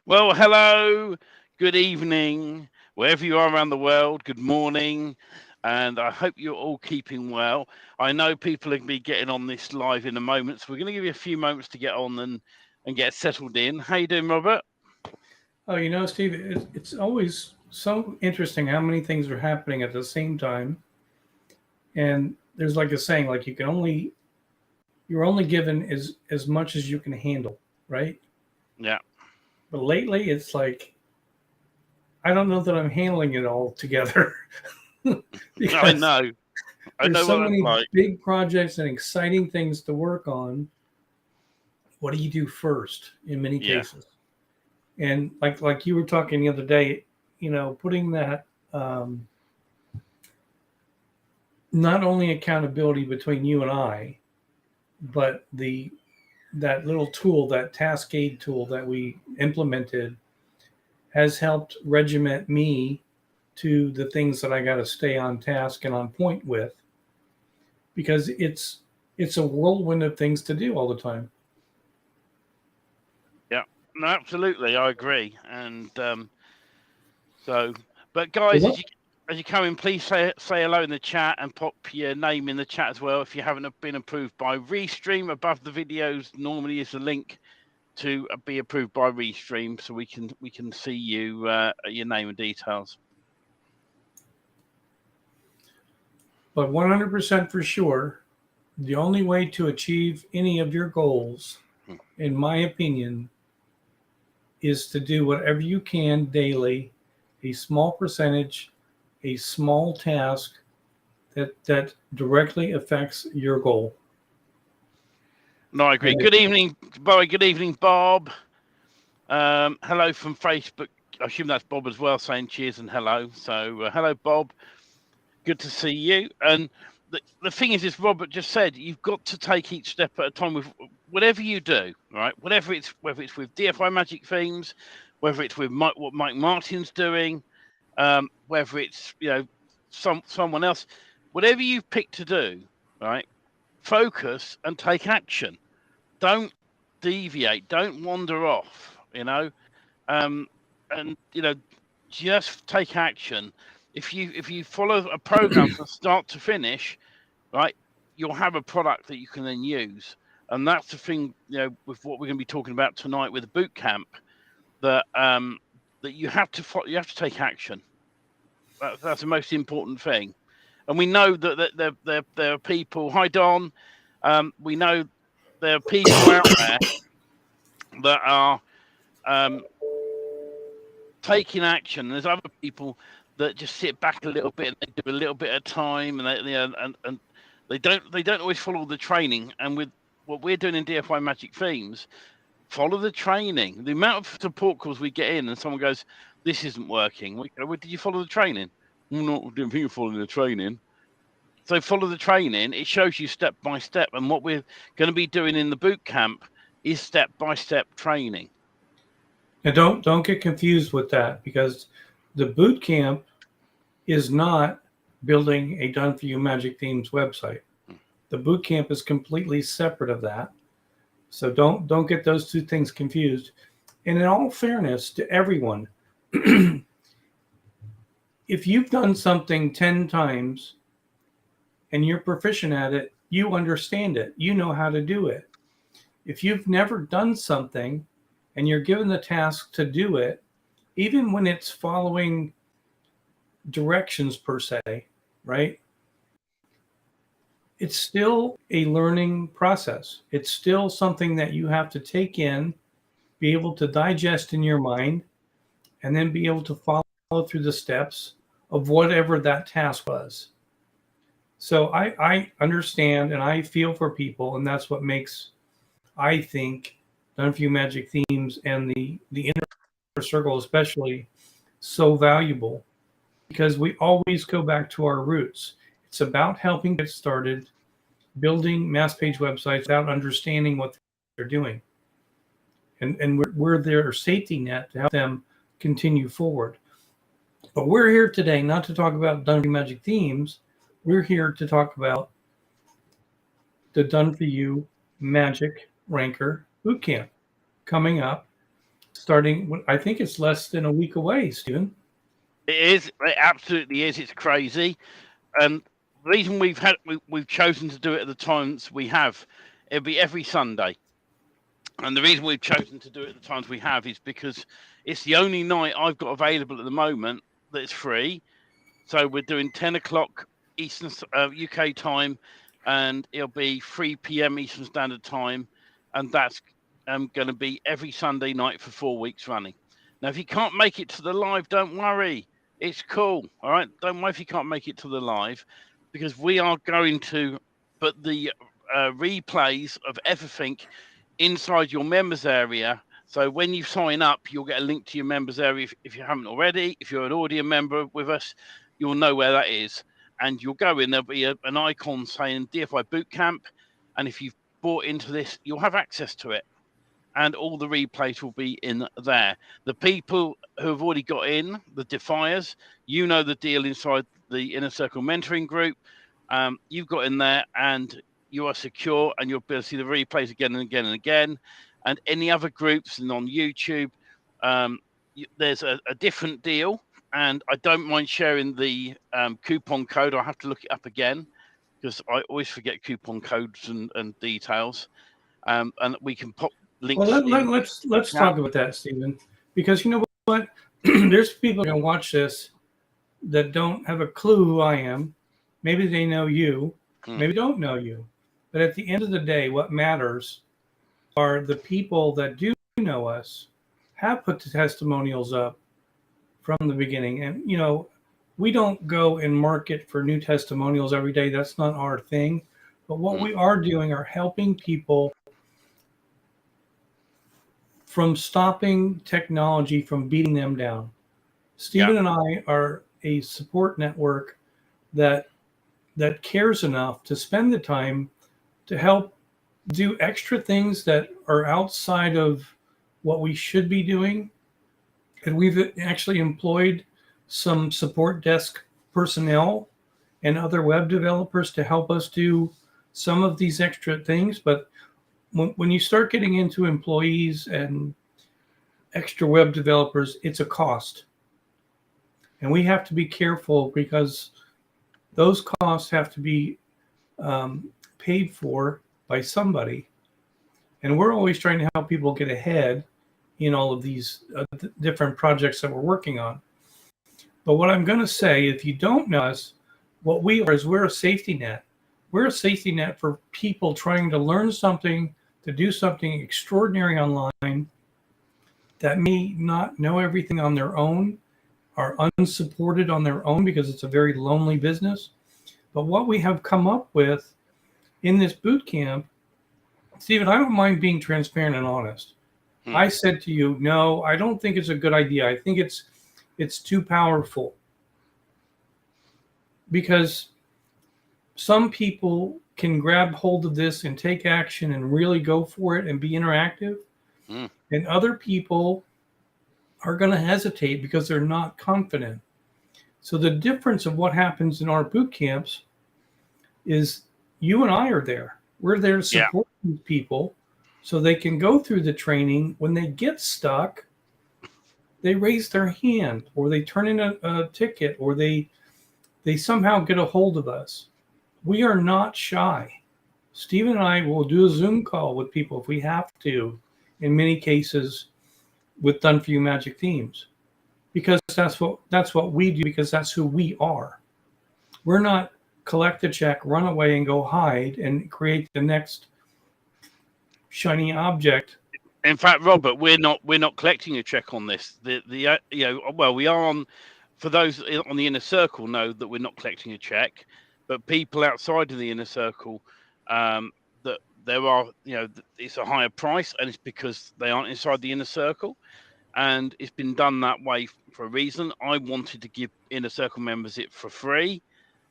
Well, hello, good evening, wherever you are around the world, good morning, and I hope you're all keeping well. I know people are going to be getting on this live in a moment, so we're going to give you a few moments to get on and get settled in. How you doing, Robert? Oh, Steve, it's always so interesting how many things are happening at the same time. And there's like a saying, like you're only given as much as you can handle, right? Yeah, But lately, it's like I don't know that I'm handling it all together I because know. I there's know so what that's many like. big projects and exciting things to work on. What do you do first in many Yeah, cases? And like you were talking the other day, putting that not only accountability between you and I, but the that little tool, that Taskade tool that we implemented, has helped regiment me to the things that I got to stay on task and on point with, because it's a whirlwind of things to do all the time. yeah, no, absolutely, I agree. And so, but Well, guys, what? as you come in, please say hello in the chat and pop your name in the chat as well. If you haven't been approved by Restream, above the videos normally is a link to be approved by Restream, so we can see your name and details. But 100% for sure, the only way to achieve any of your goals, Hmm. in my opinion, is to do whatever you can daily, a small percentage, a small task that directly affects your goal. No, I agree. And Good evening, Bowie. Good evening, Bob. Hello from Facebook. I assume that's Bob as well, saying cheers and hello. So hello, Bob. Good to see you. And the thing is, as Robert just said, you've got to take each step at a time with whatever you do, right? Whether it's with DFY Magic Themes, whether it's with what Mike Martin's doing, whether it's someone else, whatever you've picked to do, right? Focus and take action. Don't deviate. Don't wander off. Um, and just take action. If you follow a program from start to finish, right, you'll have a product that you can then use. And that's the thing, with what we're going to be talking about tonight with the boot camp, that you have to take action. That's the most important thing. And we know that there are people. Hi, Don. We know there are people out there that are um, taking action. There's other people that just sit back a little bit and they do a little bit at a time, and and they don't always follow the training. And with what we're doing in DFY Magic Themes, follow the training. The amount of support calls we get in, and someone goes, "This isn't working." We go, well, did you follow the training? Well, no, I didn't think of following the training. So follow the training. It shows you step by step, and what we're going to be doing in the boot camp is step by step training. And don't get confused with that, because the boot camp is not building a done for you Magic Themes website. The boot camp is completely separate of that. So don't get those two things confused. And in all fairness to everyone, if you've done something 10 times and you're proficient at it, you understand it. You know how to do it. If you've never done something and you're given the task to do it, even when it's following directions per se, right? It's still a learning process. It's still something that you have to take in, be able to digest in your mind, and then be able to follow through the steps of whatever that task was. So I understand and I feel for people, and that's what makes, I think, Done Few Magic Themes and the inner circle especially so valuable, because we always go back to our roots. It's about helping get started building mass page websites without understanding what they're doing. And we're their safety net to help them continue forward. But we're here today not to talk about Done For You Magic Themes. We're here to talk about the Done For You Magic Ranker Bootcamp coming up starting. I think it's less than a week away, Stephen. It is. It absolutely is. It's crazy. And the reason we've chosen to do it at the times we have, it'll be every Sunday. And the reason we've chosen to do it at the times we have is because it's the only night I've got available at the moment that's free. So we're doing 10 o'clock Eastern UK time, and it'll be 3 p.m. Eastern Standard Time, and that's going to be every Sunday night for 4 weeks running. Now, if you can't make it to the live, don't worry. It's cool. All right. Don't worry if you can't make it to the live, because we are going to put the replays of everything inside your members area. So when you sign up, you'll get a link to your members area if you haven't already. If you're an audio member with us, you'll know where that is. And you'll go in, there'll be an icon saying DFY Bootcamp. And if you've bought into this, you'll have access to it. And all the replays will be in there. The people who have already got in, the defiers, you know the deal inside the Inner Circle Mentoring Group. You've got in there and you are secure, and you'll be able to see the replays again and again and again. And any other groups and on YouTube, there's a different deal. And I don't mind sharing the coupon code. I'll have to look it up again because I always forget coupon codes and details. And we can pop links. Well, let's talk about that, Stephen, because you know what? There's people who are going to watch this that don't have a clue who I am. Maybe they know you, maybe don't know you. But at the end of the day, what matters are the people that do know us, have put the testimonials up from the beginning. And, you know, we don't go and market for new testimonials every day. That's not our thing. But what we are doing are helping people from stopping technology from beating them down. Stephen and I are a support network that cares enough to spend the time to help do extra things that are outside of what we should be doing. And we've actually employed some support desk personnel and other web developers to help us do some of these extra things. But when you start getting into employees and extra web developers, it's a cost. And we have to be careful because those costs have to be paid for by somebody. And we're always trying to help people get ahead in all of these different projects that we're working on. But what I'm going to say, if you don't know us, what we are is we're a safety net. We're a safety net for people trying to learn something, to do something extraordinary online that may not know everything on their own, are unsupported on their own because it's a very lonely business. But what we have come up with in this boot camp, Stephen, I don't mind being transparent and honest. I said to you, no, I don't think it's a good idea. I think it's too powerful. Because some people can grab hold of this and take action and really go for it and be interactive. And other people are going to hesitate because they're not confident. So the difference of what happens in our boot camps is you and I are there. We're there to support these people so they can go through the training. When they get stuck, they raise their hand or they turn in a ticket or they somehow get a hold of us. We are not shy. Stephen and I will do a Zoom call with people if we have to, in many cases with Done For You Magic Themes, because that's what we do, because that's who we are. We're not collect a check, run away and go hide and create the next shiny object. In fact, Robert, we're not collecting a check on this. We are on, for those on the inner circle know that we're not collecting a check, but people outside of the inner circle, that there are, it's a higher price, and it's because they aren't inside the inner circle, and it's been done that way for a reason. I wanted to give inner circle members it for free.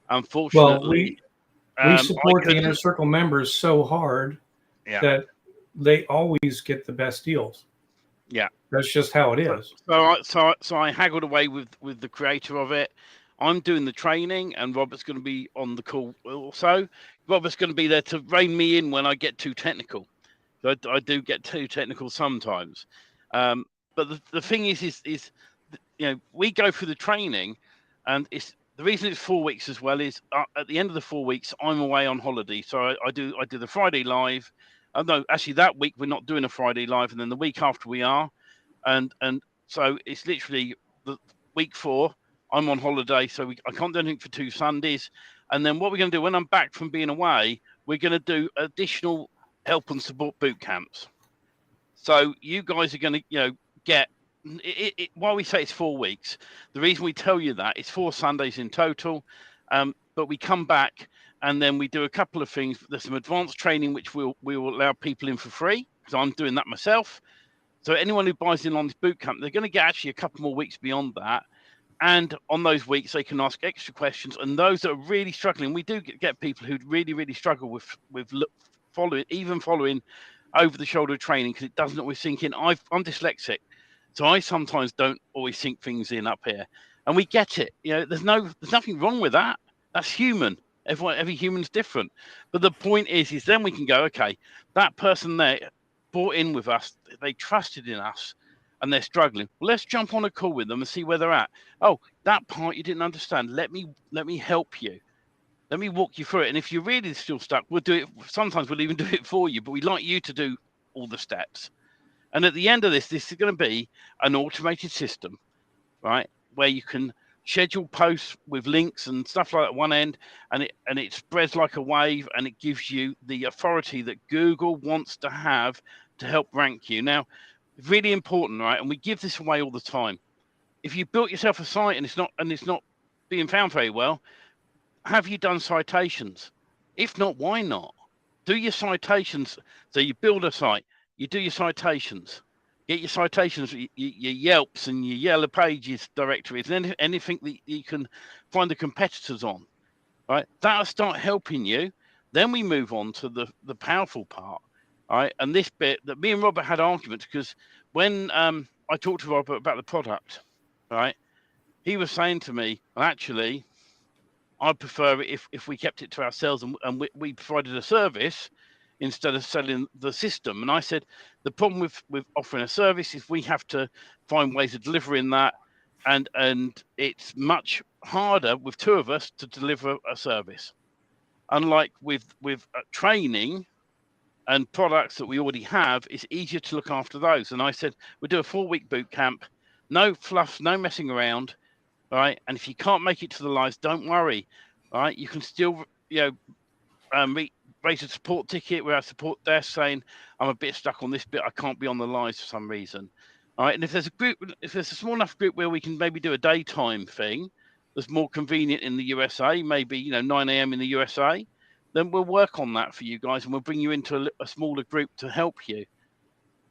Unfortunately, we support the inner circle members so hard that they always get the best deals. Yeah, that's just how it is. So I haggled away with the creator of it. I'm doing the training, and Robert's going to be on the call also. Robert's going to be there to rein me in when I get too technical. So I do get too technical sometimes. but the thing is, we go through the training, and it's the reason it's 4 weeks as well is at the end of the 4 weeks I'm away on holiday, so I do the Friday live. No, actually that week we're not doing a Friday live, and then the week after we are, and so it's literally the week 4. I'm on holiday, so I can't do anything for 2 Sundays. And then what we're going to do when I'm back from being away, we're going to do additional help and support boot camps. So you guys are going to, get while we say it's 4 weeks, the reason we tell you that it's 4 Sundays in total. But we come back and then we do a couple of things. There's some advanced training which we will allow people in for free, because I'm doing that myself. So anyone who buys in on this boot camp, they're going to get actually a couple more weeks beyond that. And on those weeks, they can ask extra questions. And those that are really struggling, we do get people who really, really struggle with following over the shoulder training, because it doesn't always sink in. I'm dyslexic, so I sometimes don't always sink things in up here. And we get it. There's nothing wrong with that. That's human. Every human's different. But the point is then we can go, okay, that person there bought in with us, they trusted in us, and they're struggling. Well, let's jump on a call with them and see where they're at. Oh, that part you didn't understand. Let me help you. Let me walk you through it. And if you're really still stuck, we'll do it. Sometimes we'll even do it for you, but we'd like you to do all the steps. And at the end of this is going to be an automated system, right, where you can schedule posts with links and stuff like that at one end, and it spreads like a wave, and it gives you the authority that Google wants to have to help rank you. Now, really important, right? And we give this away all the time. If you built yourself a site and it's not being found very well, have you done citations? If not, why not? Do your citations. So you build a site, you do your citations, get your citations, your Yelps and your Yellow Pages directories, and anything that you can find the competitors on, right? That'll start helping you. Then we move on to the powerful part. All right, and this bit that me and Robert had arguments, because when I talked to Robert about the product, right, he was saying to me, well, actually, I'd prefer it if we kept it to ourselves and we provided a service instead of selling the system. And I said, the problem with offering a service is we have to find ways of delivering that, and it's much harder with 2 of us to deliver a service. Unlike with training and products that we already have, it's easier to look after those. And I said, we'll do a 4-week boot camp, no fluff, no messing around, right? And if you can't make it to the lives, don't worry, right? You can still, raise a support ticket with our support desk saying, I'm a bit stuck on this bit, I can't be on the lives for some reason. All right, and if there's a small enough group where we can maybe do a daytime thing that's more convenient in the USA, maybe 9 a.m. in the USA, then we'll work on that for you guys, and we'll bring you into a smaller group to help you.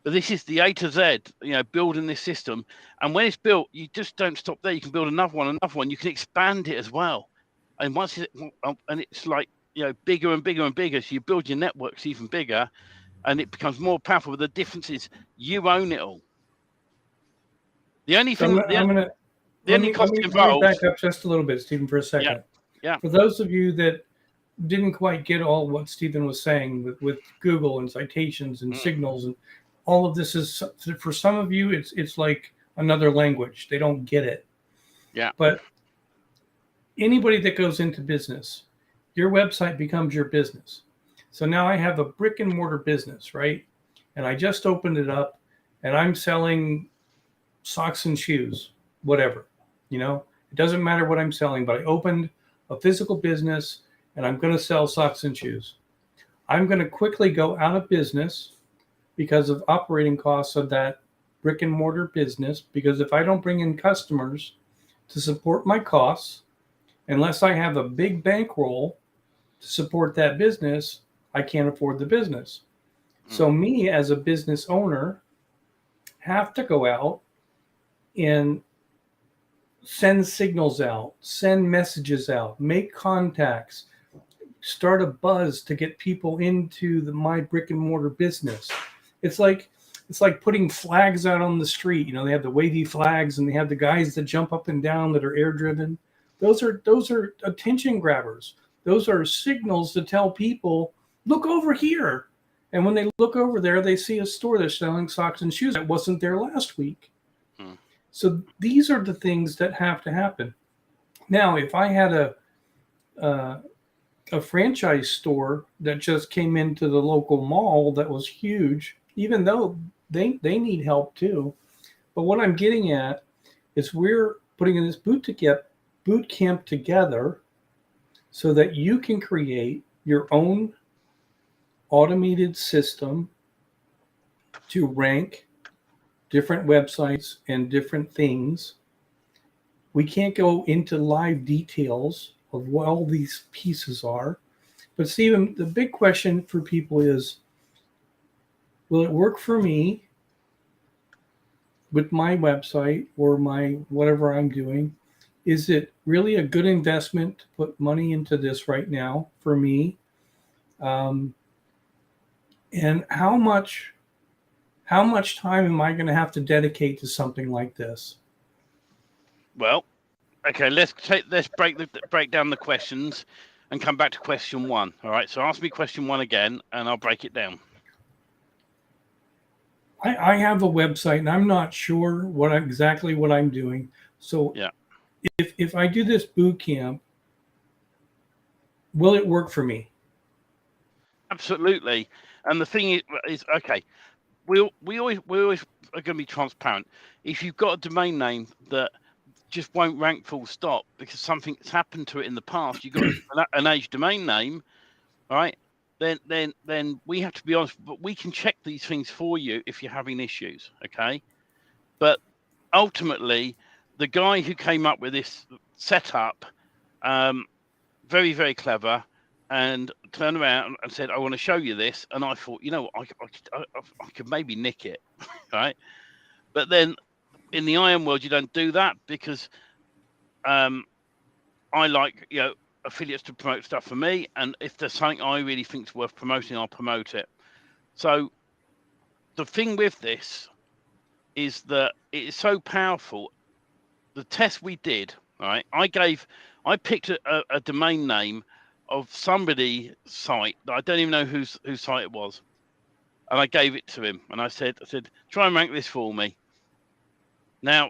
But this is the A to Z, building this system. And when it's built, you just don't stop there. You can build another one. You can expand it as well. And it's like, bigger and bigger and bigger. So you build your networks even bigger, and it becomes more powerful. But the difference is you own it all. The only thing, let me back up just a little bit, Stephen, for a second. Yeah. For those of you that didn't quite get all what Stephen was saying with Google and citations and signals, and all of this is, for some of you, it's like another language. They don't get it. Yeah. But anybody that goes into business, your website becomes your business. So now I have a brick and mortar business, right? And I just opened it up, and I'm selling socks and shoes, whatever. It doesn't matter what I'm selling, but I opened a physical business, and I'm going to sell socks and shoes. I'm going to quickly go out of business because of operating costs of that brick and mortar business. Because if I don't bring in customers to support my costs, unless I have a big bankroll to support that business, I can't afford the business. So me as a business owner have to go out and send signals out, send messages out, make contacts, start a buzz to get people into my brick and mortar business. It's like putting flags out on the street. They have the wavy flags, and they have the guys that jump up and down that are air driven. Those are attention grabbers. Those are signals to tell people, look over here. And when they look over there, they see a store that's selling socks and shoes that wasn't there last week. So these are the things that have to happen. Now, if I had a franchise store that just came into the local mall that was huge, even though they need help too. But what I'm getting at is we're putting in this boot camp together so that you can create your own automated system to rank different websites and different things. We can't go into live details of what all these pieces are. But Stephen, the big question for people is, will it work for me with my website or my whatever I'm doing? Is it really a good investment to put money into this right now for me? And how much time am I going to have to dedicate to something like this? Well, okay, let's break down the questions and come back to question one. All right, so ask me question one again, and I'll break it down. I have a website, and I'm not sure exactly what I'm doing. So, yeah, if I do this boot camp, will it work for me? Absolutely. And the thing is okay. We always are going to be transparent. If you've got a domain name that just won't rank full stop because something's happened to it in the past, you've got an age domain name, right? Then we have to be honest, but we can check these things for you if you're having issues, okay? But ultimately, the guy who came up with this setup, very, very clever, and turned around and said, I want to show you this. And I thought, I could maybe nick it, right? But then in the IM world, you don't do that because I like, affiliates to promote stuff for me. And if there's something I really think is worth promoting, I'll promote it. So the thing with this is that it is so powerful. The test we did, right? I picked a domain name of somebody's site that I don't even know whose site it was. And I gave it to him and I said, try and rank this for me. Now,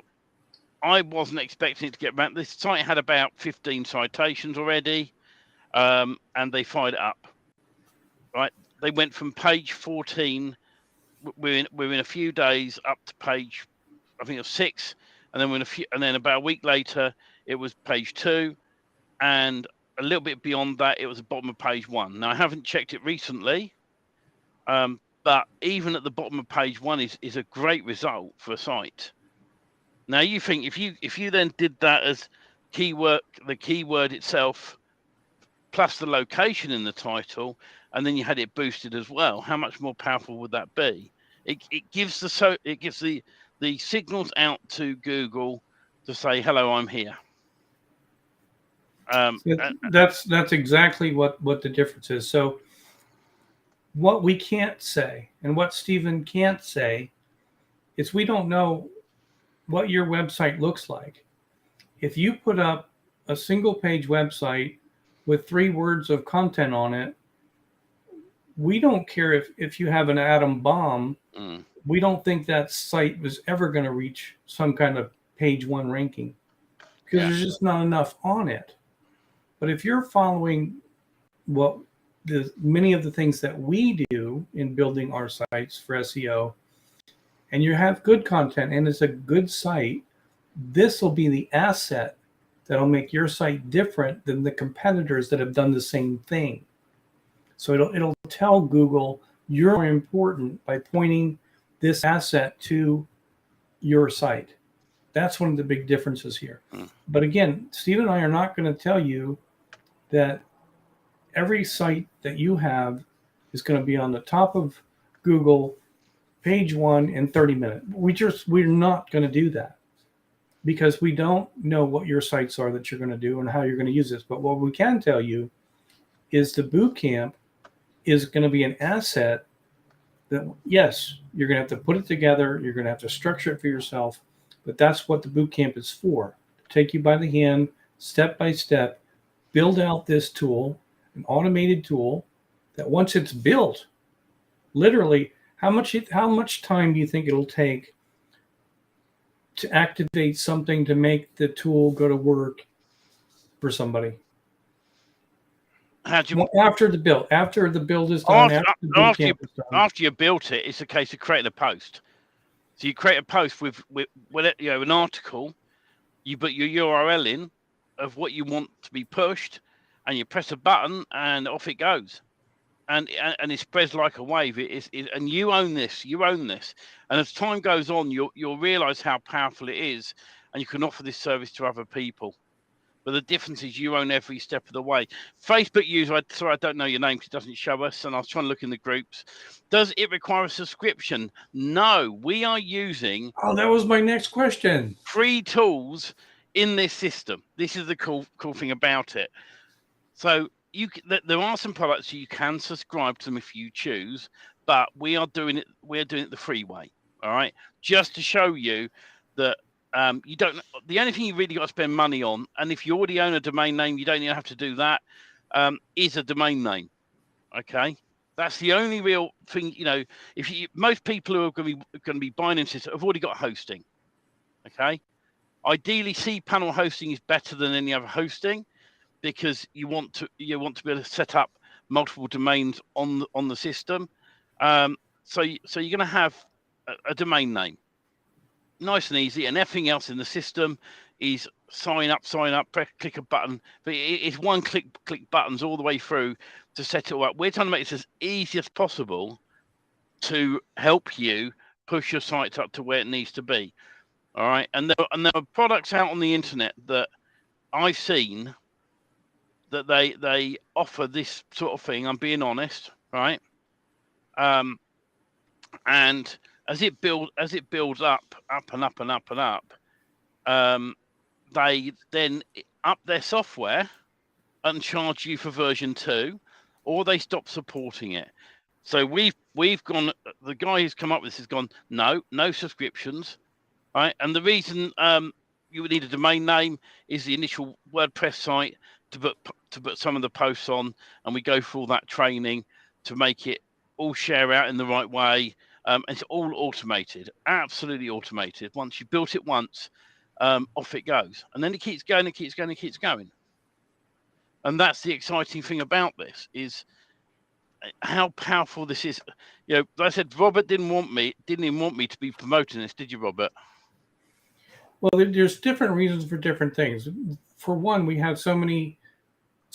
I wasn't expecting it to get ranked. This site had about 15 citations already, and they fired it up. Right? They went from page 14. We're in a few days up to page, I think it was 6, and then about a week later it was page 2, and a little bit beyond that it was the bottom of page 1. Now I haven't checked it recently, but even at the bottom of page 1 is a great result for a site. Now you think if you then did that as the keyword itself plus the location in the title, and then you had it boosted as well, how much more powerful would that be? It gives the signals out to Google to say, hello, I'm here. That's exactly what the difference is. So what we can't say and what Stephen can't say is we don't know what your website looks like. If you put up a single page website with 3 words of content on it, we don't care if you have an atom bomb. We don't think that site was ever going to reach some kind of page 1 ranking because there's just not enough on it. But if you're following many of the things that we do in building our sites for SEO, and you have good content and it's a good site, this will be the asset that'll make your site different than the competitors that have done the same thing. So it'll tell Google you're more important by pointing this asset to your site. That's one of the big differences here. But again, Steve and I are not going to tell you that every site that you have is going to be on the top of Google page 1 in 30 minutes. We're not going to do that because we don't know what your sites are that you're going to do and how you're going to use this. But what we can tell you is the boot camp is going to be an asset that, yes, you're going to have to put it together. You're going to have to structure it for yourself. But that's what the boot camp is for, to take you by the hand, step by step, build out this tool, an automated tool that once it's built, literally, how much time do you think it'll take to activate something to make the tool go to work for somebody? How do you, Well, after the build is done, after the boot camp is done. after you built it, it's a case of creating a post. So you create a post with an article, you put your URL in of what you want to be pushed, and you press a button, and off it goes. And it spreads like a wave. And you own this. And as time goes on, you'll realize how powerful it is, and you can offer this service to other people. But the difference is you own every step of the way. Facebook user, sorry, I don't know your name because it doesn't show us, and I was trying to look in the groups. Does it require a subscription? No, we are using. Oh, that was my next question. Free tools in this system. This is the cool thing about it. So there are some products you can subscribe to them if you choose, but we're doing it the free way. All right, just to show you that you don't. The only thing you really got to spend money on, and if you already own a domain name, you don't even have to do that. Is a domain name. Okay, that's the only real thing. If most people who are going to be buying into this have already got hosting. Okay, ideally, cPanel hosting is better than any other hosting, because you want to be able to set up multiple domains on the system. So you're going to have a domain name, nice and easy, and everything else in the system is sign up, click a button. But it's one click buttons all the way through to set it all up. We're trying to make this as easy as possible to help you push your site up to where it needs to be. All right, and there are products out on the internet that I've seen that they offer this sort of thing. I'm being honest, right? And as it builds up and up and up and up, they then up their software and charge you for version 2, or they stop supporting it. So we've gone. The guy who's come up with this has gone, no subscriptions, right? And the reason you would need a domain name is the initial WordPress site to put some of the posts on, and we go through all that training to make it all share out in the right way. It's all automated, absolutely automated. Once you built it once, off it goes, and then it keeps going, and that's the exciting thing about this, is how powerful this is. Like I said, Robert didn't even want me to be promoting this, did you, Robert? Well, there's different reasons for different things. For one, we have so many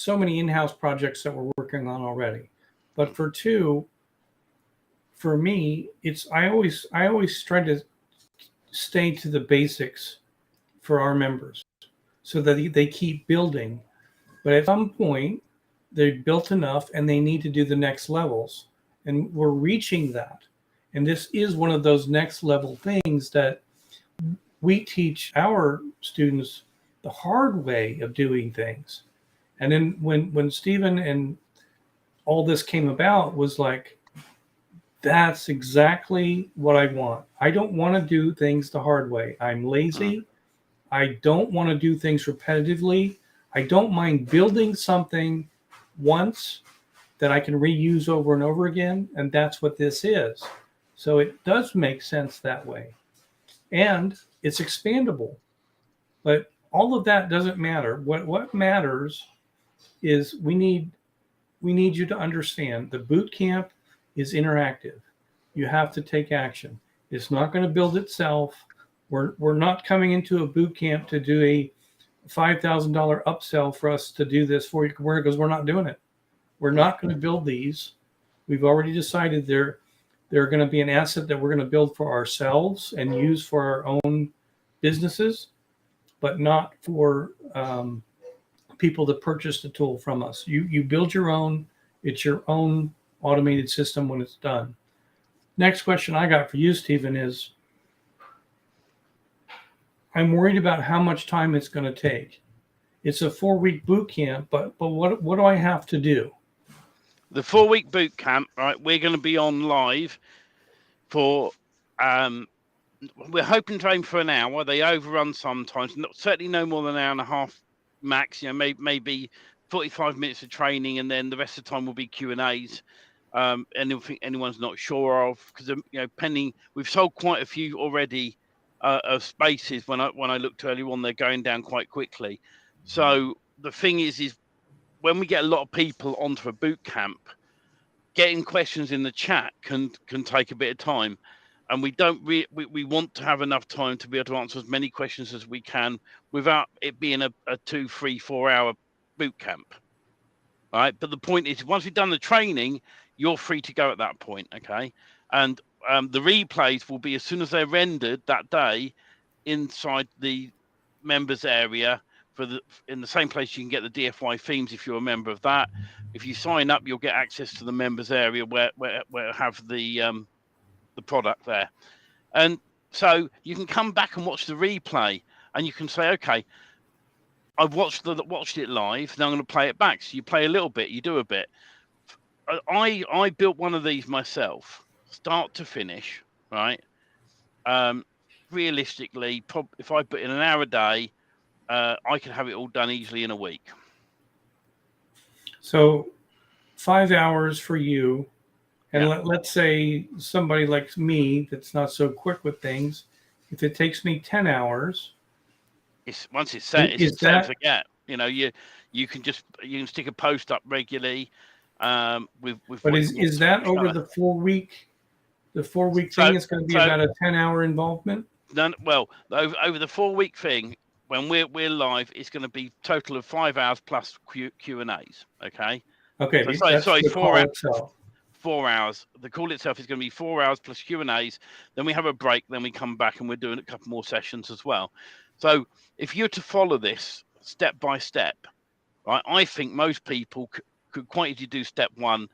in-house projects that we're working on already. But for two, for me, I always try to stay to the basics for our members so that they keep building. But at some point, they've built enough and they need to do the next levels. And we're reaching that. And this is one of those next level things that we teach our students the hard way of doing things. And then when Stephen and all this came about, was like, that's exactly what I want. I don't want to do things the hard way. I'm lazy. I don't want to do things repetitively. I don't mind building something once that I can reuse over and over again. And that's what this is. So it does make sense that way. And it's expandable. But all of that doesn't matter. What matters is we need you to understand the boot camp is interactive. You have to take action. It's not going to build itself. We're not coming into a boot camp to do a $5,000 upsell for us to do this for you, because we're not doing it. We're not going to build these. We've already decided they're going to be an asset that we're going to build for ourselves and use for our own businesses, but not for people to purchase the tool from us. You build your own. It's your own automated system when it's done. Next question I got for you, Stephen, is I'm worried about how much time it's going to take. It's a 4-week boot camp, but what do I have to do? The 4-week boot camp, right? We're going to be on live for. We're hoping to aim for an hour. They overrun sometimes. Certainly no more than an hour and a half max. Maybe 45 minutes of training, and then the rest of the time will be Q&As. Anything anyone's not sure of, because pending, we've sold quite a few already of spaces. When I looked earlier on, they're going down quite quickly. So the thing is when we get a lot of people onto a boot camp, getting questions in the chat can take a bit of time, and we don't we want to have enough time to be able to answer as many questions as we can without it being a 2, 3, 4 hour boot camp. All right, but the point is, once we've done the training, you're free to go at that point. Okay, and the replays will be as soon as they're rendered that day inside the members area in the same place you can get the DFY themes if you're a member of that. If you sign up, you'll get access to the members area where I have the product there, and so you can come back and watch the replay, and you can say, okay, I've watched it live. Now I'm going to play it back. So you play a little bit, you do a bit. I built one of these myself, start to finish, right? Realistically, if I put in an hour a day, I could have it all done easily in a week. So 5 hours for you. And let's say somebody like me that's not so quick with things, if it takes me 10 hours. Once it's set, it's set and forget. You know, you can stick a post up regularly. With but is that over the 4 week? The 4 week thing is going to be about a 10-hour involvement. Well, over the 4 week thing, when we're live, it's going to be total of 5 hours plus Q and A's. Okay. Okay. So, sorry, 4 hours. 4 hours. The call itself is going to be 4 hours plus Q and A's. Then we have a break. Then we come back and we're doing a couple more sessions as well. So if you're to follow this step by step, right, I think most people could quite easily do step one.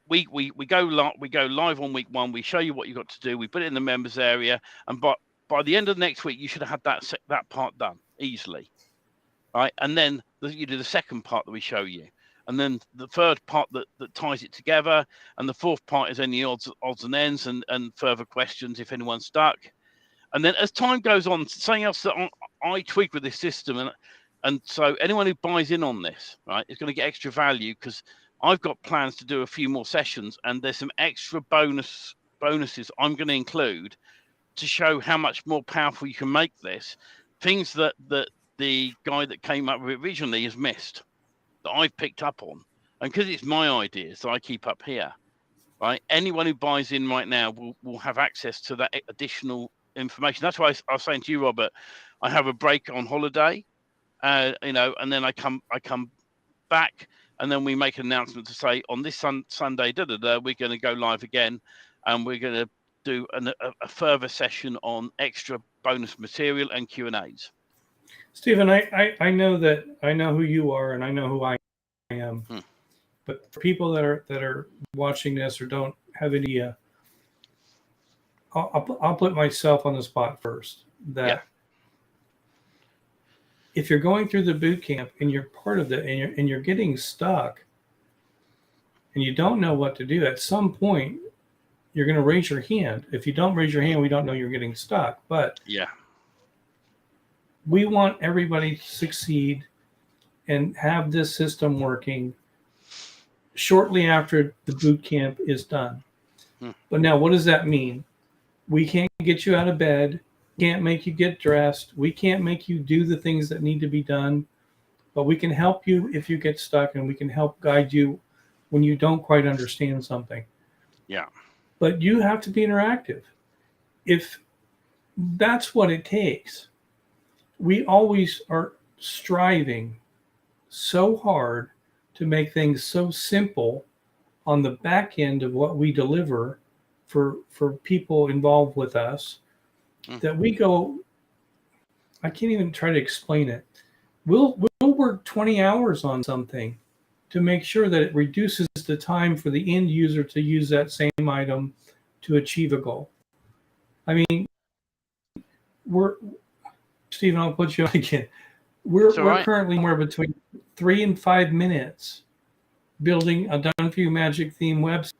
We go live on week 1. We show you what you've got to do. We put it in the members area, and by the end of next week, you should have had that part done easily, right? And then you do the second part that we show you, and then the third part that ties it together, and the fourth part is any odds and ends and further questions if anyone's stuck. And then as time goes on, something else that I tweak with this system, and so anyone who buys in on this, right, is going to get extra value, because I've got plans to do a few more sessions, and there's some extra bonuses I'm going to include to show how much more powerful you can make this. Things that the guy that came up with it originally has missed, that I've picked up on. And because it's my ideas that I keep up here, right, anyone who buys in right now will have access to that additional information. That's why I was saying to you, Robert, I have a break on holiday, and then I come back, and then we make an announcement to say on this Sunday, we're going to go live again, and we're going to do a further session on extra bonus material and Q&As. Stephen, I know who you are, and I know who I am. But for people that are watching this or don't have any, I'll put myself on the spot first. If you're going through the boot camp and you're part of it, and you're getting stuck, and you don't know what to do, at some point you're going to raise your hand. If you don't raise your hand, we don't know you're getting stuck. But we want everybody to succeed and have this system working shortly after the boot camp is done. But now, what does that mean? We can't get you out of bed, can't make you get dressed, we can't make you do the things that need to be done, but we can help you if you get stuck, and we can help guide you when you don't quite understand something. But you have to be interactive. If that's what it takes, we always are striving so hard to make things so simple on the back end of what we deliver for people involved with us, that we go, I can't even try to explain it. We'll work 20 hours on something to make sure that it reduces the time for the end user to use that same item to achieve a goal. I mean, Stephen, I'll put you on again. We're currently somewhere between 3 and 5 minutes building a Done For You Magic theme website.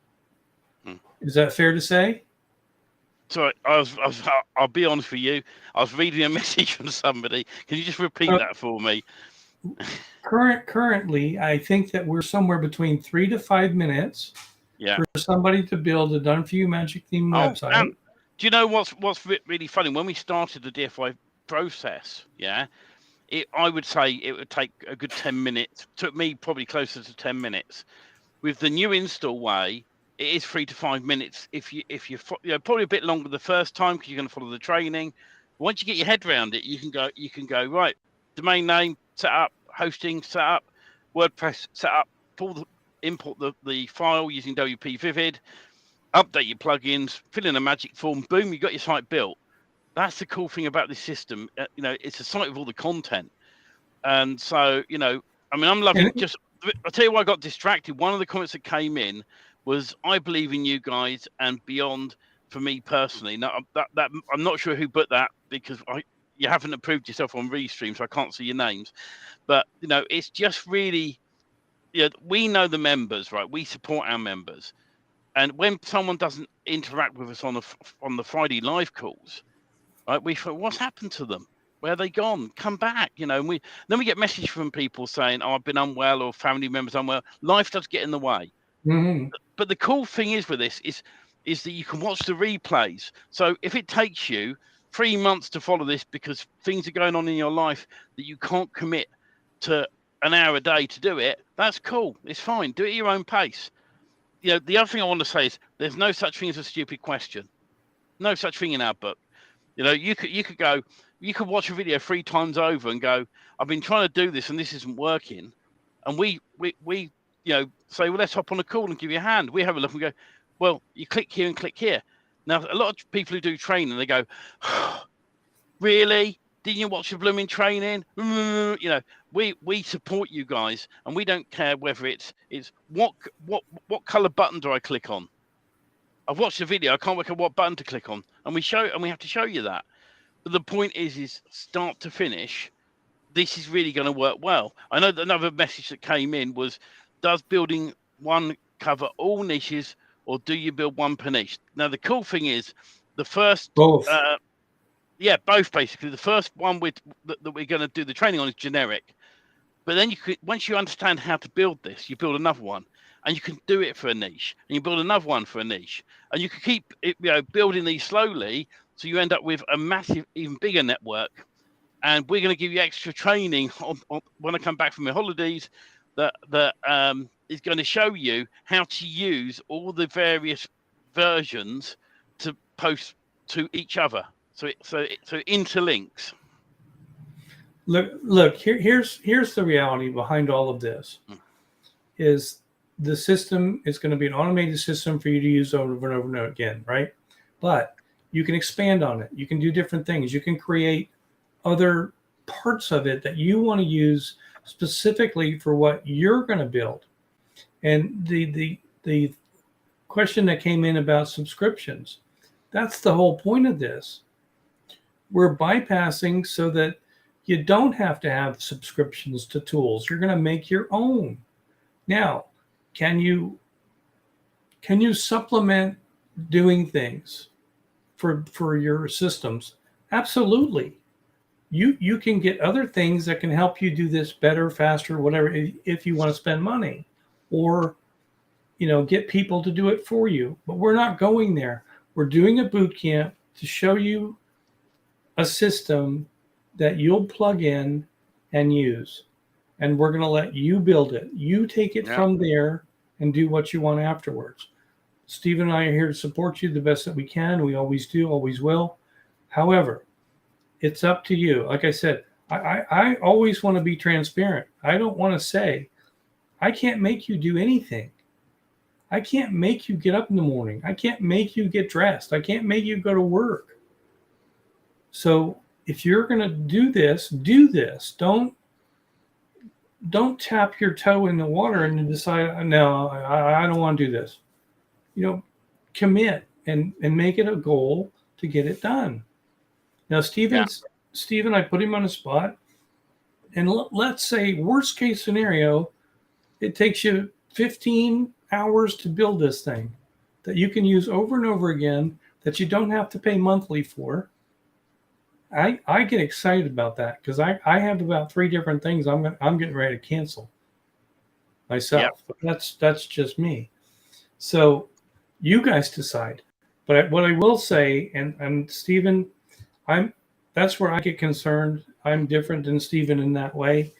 Is that fair to say? Sorry, I'll be honest with you. I was reading a message from somebody. Can you just repeat that for me? Currently, I think that we're somewhere between 3 to 5 minutes for somebody to build a Done For You Magic theme website. Do you know what's really funny? When we started the DFY process, yeah, I would say it would take a good 10 minutes. Took me probably closer to 10 minutes. With the new install way, it is 3 to 5 minutes. If you probably a bit longer the first time because you're going to follow the training. Once you get your head around it, you can go right. Domain name set up, hosting set up, WordPress set up. Import the file using WP Vivid, update your plugins, fill in a magic form. Boom, you got your site built. That's the cool thing about this system. It's a site with all the content, and so I mean, I'm loving just. I'll tell you why I got distracted. One of the comments that came in was, "I believe in you guys and beyond." For me personally, now that I'm not sure who put that because you haven't approved yourself on Restream, so I can't see your names. But it's just really, we know the members, right? We support our members, and when someone doesn't interact with us on the Friday live calls, right, we thought, what's happened to them? Where are they gone? Come back, And then we get messages from people saying, "Oh, I've been unwell," or family members unwell. Life does get in the way. Mm-hmm. But the cool thing is with this is that you can watch the replays. So if it takes you 3 months to follow this because things are going on in your life that you can't commit to an hour a day to do it, that's cool. It's fine. Do it at your own pace. The other thing I want to say is there's no such thing as a stupid question. No such thing in our book. You could watch a video 3 times over and go, "I've been trying to do this and this isn't working," and we say, "Well, let's hop on a call and give you a hand." We have a look and go, "Well, you click here and click here." Now, a lot of people who do training, they go, "Really? Didn't you watch the blooming training?" We support you guys, and we don't care whether it's what color button do I click on. I've watched the video. I can't work out what button to click on, and we have to show you that. But the point is start to finish, this is really going to work well. I know that another message that came in was, does building one cover all niches, or do you build one per niche? Now, the cool thing is the first, Both. Both basically. The first one that we're going to do the training on is generic. But then once you understand how to build this, you build another one. And you can do it for a niche, and you build another one for a niche, and you can keep building these slowly, so you end up with a massive, even bigger network. And we're going to give you extra training on when I come back from my holidays that is going to show you how to use all the various versions to post to each other, so it interlinks. Look. Here's the reality behind all of this. Is the system is going to be an automated system for you to use over and over and over again, right? But you can expand on it. You can do different things. You can create other parts of it that you want to use specifically for what you're going to build. And the question that came in about subscriptions, that's the whole point of this. We're bypassing so that you don't have to have subscriptions to tools. You're going to make your own. Now, can you supplement doing things for your systems? Absolutely. You can get other things that can help you do this better, faster, whatever, if you want to spend money, or get people to do it for you. But we're not going there. We're doing a boot camp to show you a system that you'll plug in and use. And we're going to let you build it. You take it from there and do what you want afterwards. Steve and I are here to support you the best that we can. We always do, always will. However, it's up to you. Like I said, I always want to be transparent. I don't want to say, I can't make you do anything. I can't make you get up in the morning. I can't make you get dressed. I can't make you go to work. So if you're going to do this, do this. Don't tap your toe in the water and decide, no, I don't want to do this. Commit and make it a goal to get it done. Now, Steven, I put him on the spot. And let's say, worst case scenario, it takes you 15 hours to build this thing that you can use over and over again, that you don't have to pay monthly for. I get excited about that because I have about 3 different things I'm getting ready to cancel myself. But that's just me. So you guys decide. But what I will say, and Stephen, that's where I get concerned. I'm different than Stephen in that way.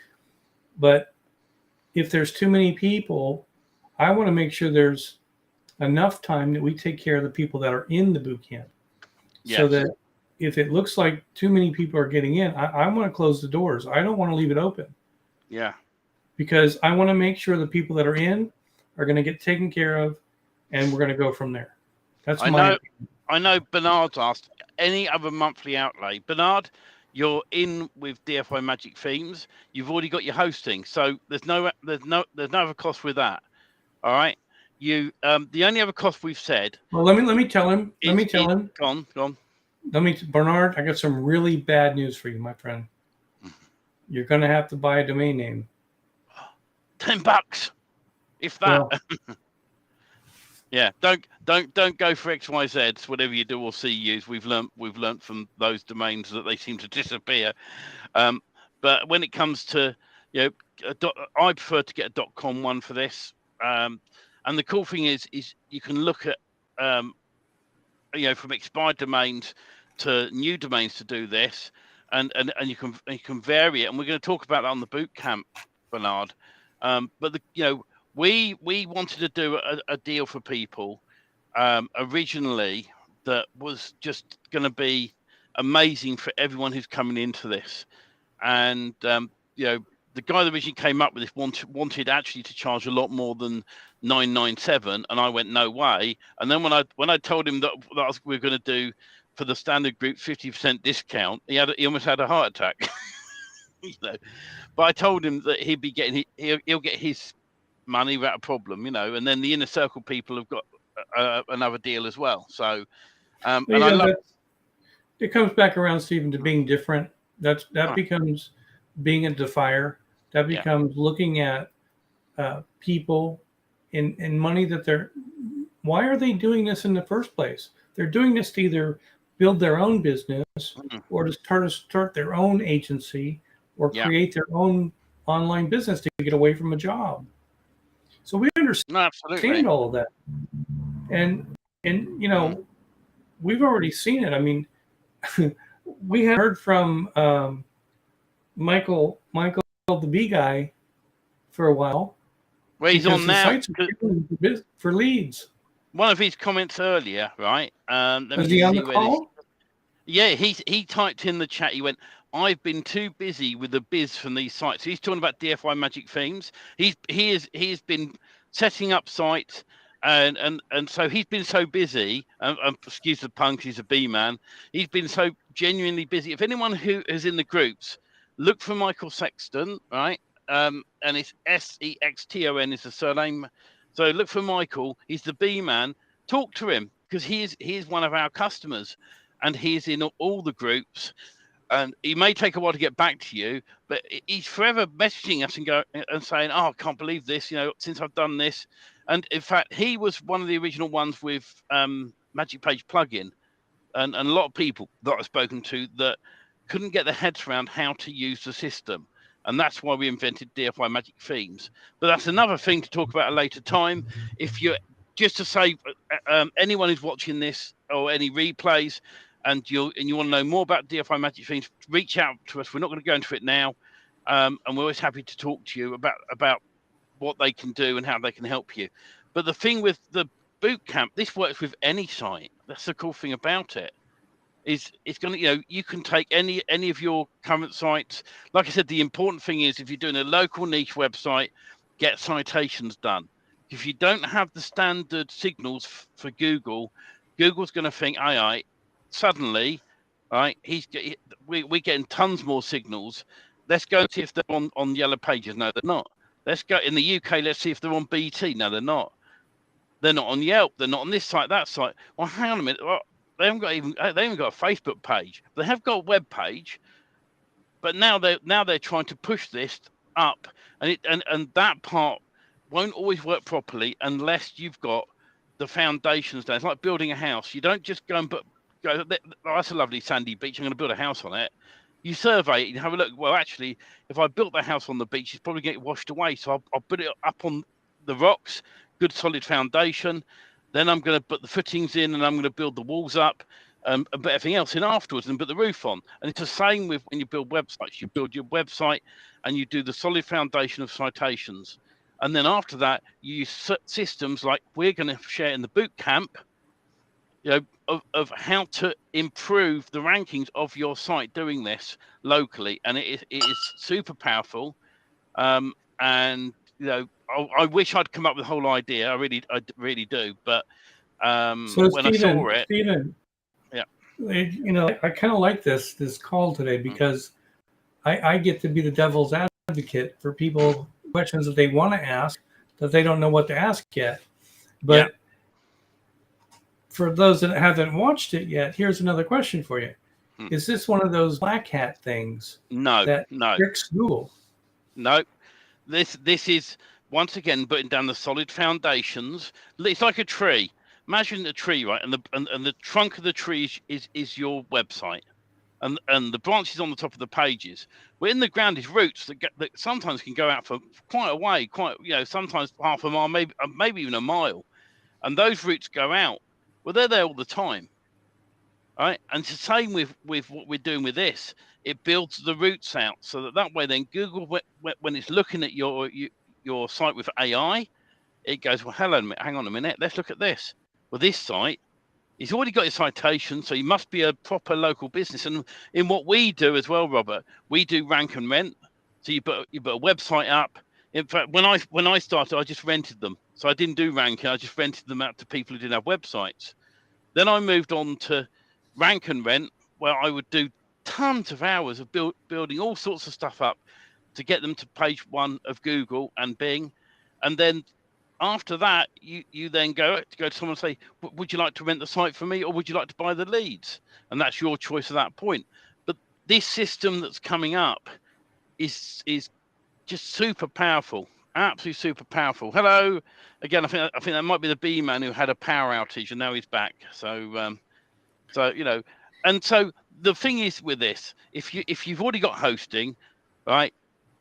But if there's too many people, I want to make sure there's enough time that we take care of the people that are in the boot camp. So Yes. that if it looks like too many people are getting in, I want to close the doors. I don't want to leave it open. Yeah. Because I want to make sure the people that are in are going to get taken care of, and we're going to go from there. That's my opinion. I know Bernard's asked any other monthly outlay. Bernard, you're in with DFY Magic Themes. You've already got your hosting, so there's no other cost with that. All right. You the only other cost we've said. Well, let me tell him. Let me tell him. Go on. Bernard, I got some really bad news for you, my friend. You're going to have to buy a domain name. $10, if that. Well, yeah, don't go for XYZs, whatever you do or CUs. We've learnt from those domains that they seem to disappear. But when it comes to, I prefer to get a .com one for this. And the cool thing is you can look at from expired domains to new domains to do this, and you can vary it. And we're going to talk about that on the boot camp, Bernard. But we wanted to do a deal for people originally that was just going to be amazing for everyone who's coming into this. And the guy that originally came up with this wanted actually to charge a lot more than $997, and I went no way. And then when I told him that we were going to do for the standard group 50% discount, he almost had a heart attack. But I told him that he'd be getting he'll get his money without a problem, and then the inner circle people have got another deal as well. So it comes back around, Stephen, to being different. That becomes being a defier. That becomes looking at people in money that why are they doing this in the first place? They're doing this to either build their own business or to start their own agency or create their own online business to get away from a job. So we understand all of that. And we've already seen it. I mean, we have heard from Michael the B guy for a while. Well, he's on now for leads. One of his comments earlier, right? Is he on the call? Yeah, he typed in the chat. He went, "I've been too busy with the biz from these sites." So he's talking about DFY Magic Themes. He has been setting up sites, and so he's been so busy. Excuse the pun, he's a B man. He's been so genuinely busy. If anyone who is in the groups, look for Michael Sexton, right? And it's Sexton is the surname. So look for Michael. He's the B man. Talk to him because he is one of our customers, and he's in all the groups. And he may take a while to get back to you, but he's forever messaging us and saying, "Oh, I can't believe this! Since I've done this." And in fact, he was one of the original ones with Magic Page plugin, and a lot of people that I've spoken to that couldn't get their heads around how to use the system. And that's why we invented DFY Magic Themes. But that's another thing to talk about at a later time. If you're just to say, anyone who's watching this or any replays, and you want to know more about DFY Magic Themes, reach out to us. We're not going to go into it now, and we're always happy to talk to you about what they can do and how they can help you. But the thing with the boot camp, this works with any site. That's the cool thing about it. It's going to, you can take any of your current sites. Like I said, the important thing is if you're doing a local niche website, get citations done. If you don't have the standard signals for Google's going to think, aye, suddenly, right? We're getting tons more signals. Let's go and see if they're on Yellow Pages. No, they're not. Let's go in the UK. Let's see if they're on BT. No, they're not. They're not on Yelp. They're not on this site, that site. Well, hang on a minute. Well, they haven't got a Facebook page. They have got a web page, but now they're trying to push this up, and that part won't always work properly unless you've got the foundations down. It's like building a house. You don't just go and go. That's a lovely sandy beach. I'm going to build a house on it. You survey it and have a look. Well, actually, if I built the house on the beach, it's probably going to get washed away. So I'll put it up on the rocks, good solid foundation. Then I'm going to put the footings in, and I'm going to build the walls up, and put everything else in afterwards, and put the roof on. And it's the same with when you build websites. You build your website, and you do the solid foundation of citations, and then after that, you use systems like we're going to share in the boot camp, of how to improve the rankings of your site doing this locally, and it is super powerful. And I wish I'd come up with the whole idea. I really do. But So when I saw it, Stephen, yeah, I kind of like this call today because I get to be the devil's advocate for people questions that they want to ask that they don't know what to ask yet. But for those that haven't watched it yet, here's another question for you. Is this one of those black hat things that tricks Google? No. This is, once again, putting down the solid foundations. It's like a tree. Imagine a tree, right? And the trunk of the tree is your website. And the branches on the top of the pages. Well, in the ground is roots that sometimes can go out for quite a way, sometimes half a mile, maybe even a mile. And those roots go out. Well, they're there all the time, right? And it's the same with what we're doing with this. It builds the roots out so that way then Google, when it's looking at your site with AI, it goes, well, hang on a minute, let's look at this. Well, this site, he's already got his citation, so he must be a proper local business. And in what we do as well, Robert, we do rank and rent. So you put a website up. In fact, when I started, I just rented them. So I didn't do ranking. I just rented them out to people who didn't have websites. Then I moved on to rank and rent, where I would do tons of hours of building all sorts of stuff up to get them to page 1 of Google and Bing. And then after that, you then go to someone and say, would you like to rent the site for me, or would you like to buy the leads? And that's your choice at that point. But this system that's coming up is just super powerful, absolutely super powerful. Hello again. I think that might be the B man who had a power outage and now he's back. So and so the thing is with this, if you've already got hosting, right,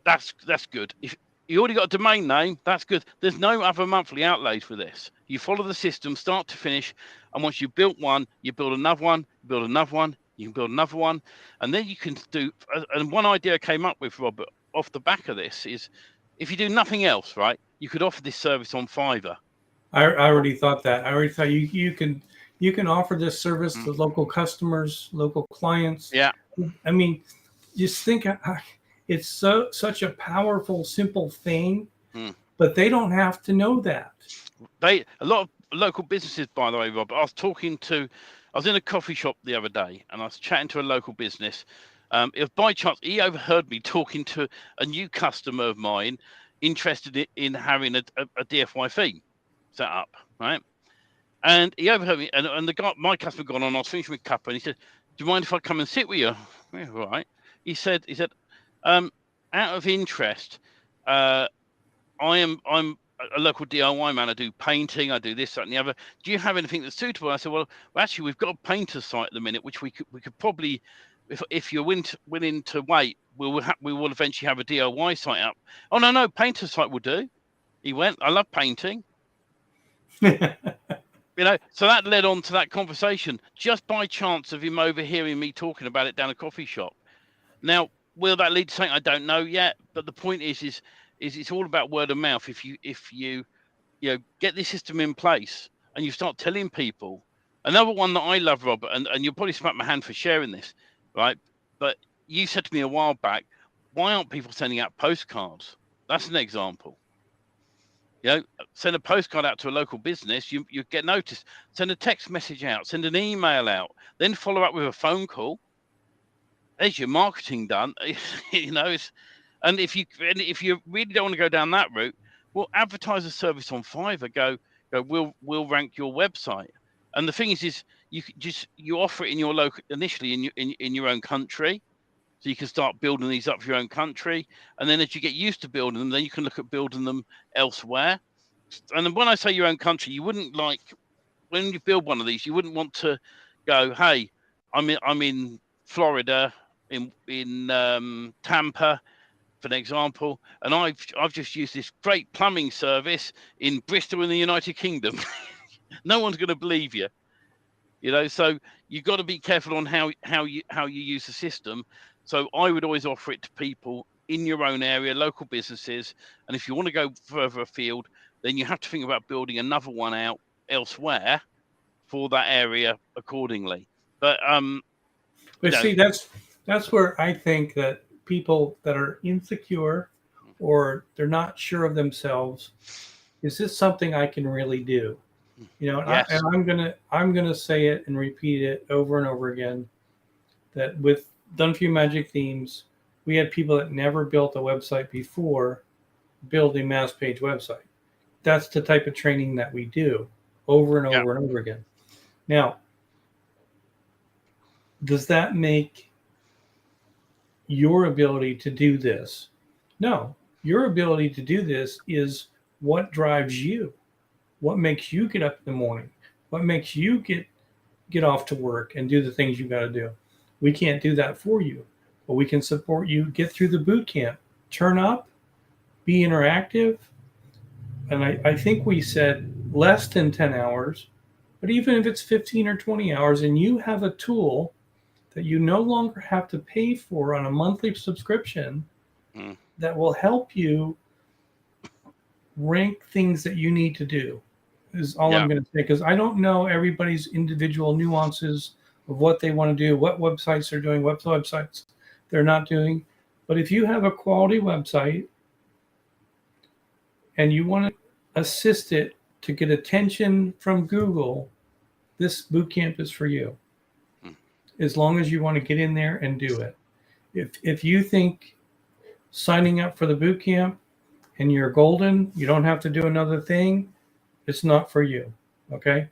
that's good. If you already got a domain name, that's good. There's no other monthly outlays for this. You follow the system start to finish, and once you've built one, you build another one, you can build another one, and then you can do. And one idea I came up with, Robert, off the back of this is, if you do nothing else, right, you could offer this service on Fiverr. I already thought that. I already thought you can offer this service to local customers, local clients. Yeah. I mean, just think, it's such a powerful, simple thing, but they don't have to know that. A lot of local businesses, by the way, Rob, I was in a coffee shop the other day, and I was chatting to a local business. If by chance he overheard me talking to a new customer of mine interested in having a DFY theme set up, right? And he overheard me, and the guy, my customer, gone on. I was finishing with cuppa, and he said, "Do you mind if I come and sit with you?" Yeah, all right. He said, out of interest, I'm a local DIY man. I do painting. I do this, that, and the other. Do you have anything that's suitable? I said, well, actually, we've got a painter site at the minute, which we could probably, if you're willing to wait, we will eventually have a DIY site up. Oh no, painter site will do. He went, I love painting. So that led on to that conversation just by chance of him overhearing me talking about it down a coffee shop. Now, will that lead to something? I don't know yet, but the point is it's all about word of mouth. If you get this system in place and you start telling people. Another one that I love, Robert, and you'll probably smack my hand for sharing this, right? But you said to me a while back, why aren't people sending out postcards? That's an example. Send a postcard out to a local business, you get noticed. Send a text message out, send an email out, then follow up with a phone call. There's your marketing done. And if you really don't want to go down that route, well, advertise a service on Fiverr. Go. We'll rank your website. And the thing is you offer it in your local initially in your own country, so you can start building these up for your own country. And then as you get used to building them, then you can look at building them elsewhere. And then when I say your own country, you wouldn't when you build one of these, you wouldn't want to go, hey, I'm in Florida, in Tampa, for an example, and I've just used this great plumbing service in Bristol in the United Kingdom. No one's going to believe you. So you've got to be careful on how you use the system. So I would always offer it to people in your own area, local businesses, and if you want to go further afield, then you have to think about building another one out elsewhere for that area accordingly. But see, that's where I think that people that are insecure or they're not sure of themselves, is this something I can really do? yes, And I'm gonna say it and repeat it over and over again, that with Done For You Magic Themes, we had people that never built a website before build a mass page website. That's the type of training that we do over and over and over again. Now, does that make your ability to do this? No, your ability to do this is what drives you. What makes you get up in the morning? What makes you get off to work and do the things you got to do? We can't do that for you, but we can support you get through the boot camp. Turn up, be interactive. And I think we said less than 10 hours, but even if it's 15 or 20 hours and you have a tool that you no longer have to pay for on a monthly subscription that will help you rank things that you need to do, is all I'm going to say, because I don't know everybody's individual nuances of what they want to do, what websites they're doing, what websites they're not doing. But if you have a quality website and you want to assist it to get attention from Google, this bootcamp is for you. As long as you want to get in there and do it. If you think signing up for the bootcamp and you're golden, you don't have to do another thing, it's not for you. Okay?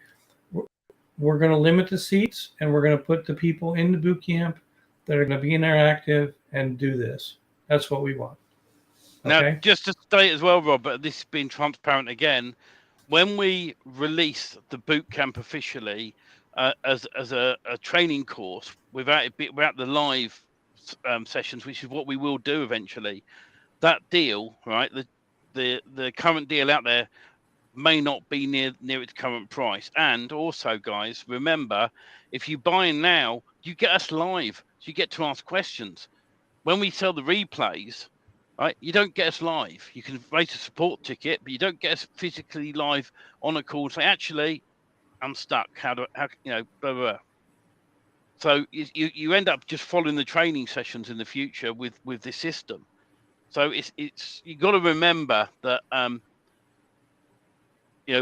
We're going to limit the seats, and we're going to put the people in the bootcamp that are going to be interactive and do this. That's what we want. Okay? Now, just to state as well, Robert, this has been transparent again. When we release the bootcamp officially as a training course, without the live sessions, which is what we will do eventually, that deal, right? The current deal out there may not be near its current price. And also, guys, remember, if you buy in now, you get us live, so you get to ask questions. When we sell the replays, right, you don't get us live. You can raise a support ticket, but you don't get us physically live on a call and say, actually, I'm stuck. How blah, blah, blah. So you end up just following the training sessions in the future with this system. So it's you got to remember that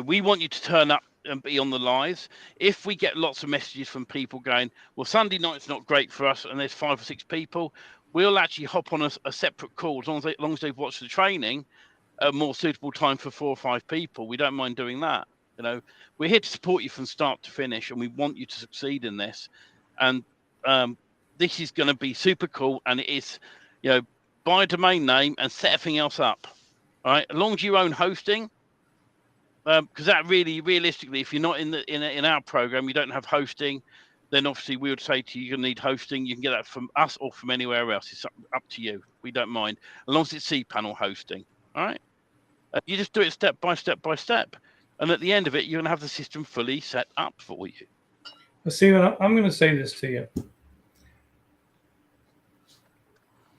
we want you to turn up and be on the lives. If we get lots of messages from people going, well, Sunday night's not great for us, and there's 5 or 6 people, we'll actually hop on a separate call as long as they've watched the training, a more suitable time for 4 or 5 people. We don't mind doing that. We're here to support you from start to finish, and we want you to succeed in this. And this is going to be super cool. And it is, buy a domain name and set everything else up. All right, as long as you own hosting. Because that really, realistically, if you're not in our program, you don't have hosting, then obviously we would say to you, you're going to need hosting. You can get that from us or from anywhere else. It's up to you. We don't mind, as long as it's cPanel hosting. All right. You just do it step by step by step, and at the end of it, you're going to have the system fully set up for you. Well, Stephen, I'm going to say this to you.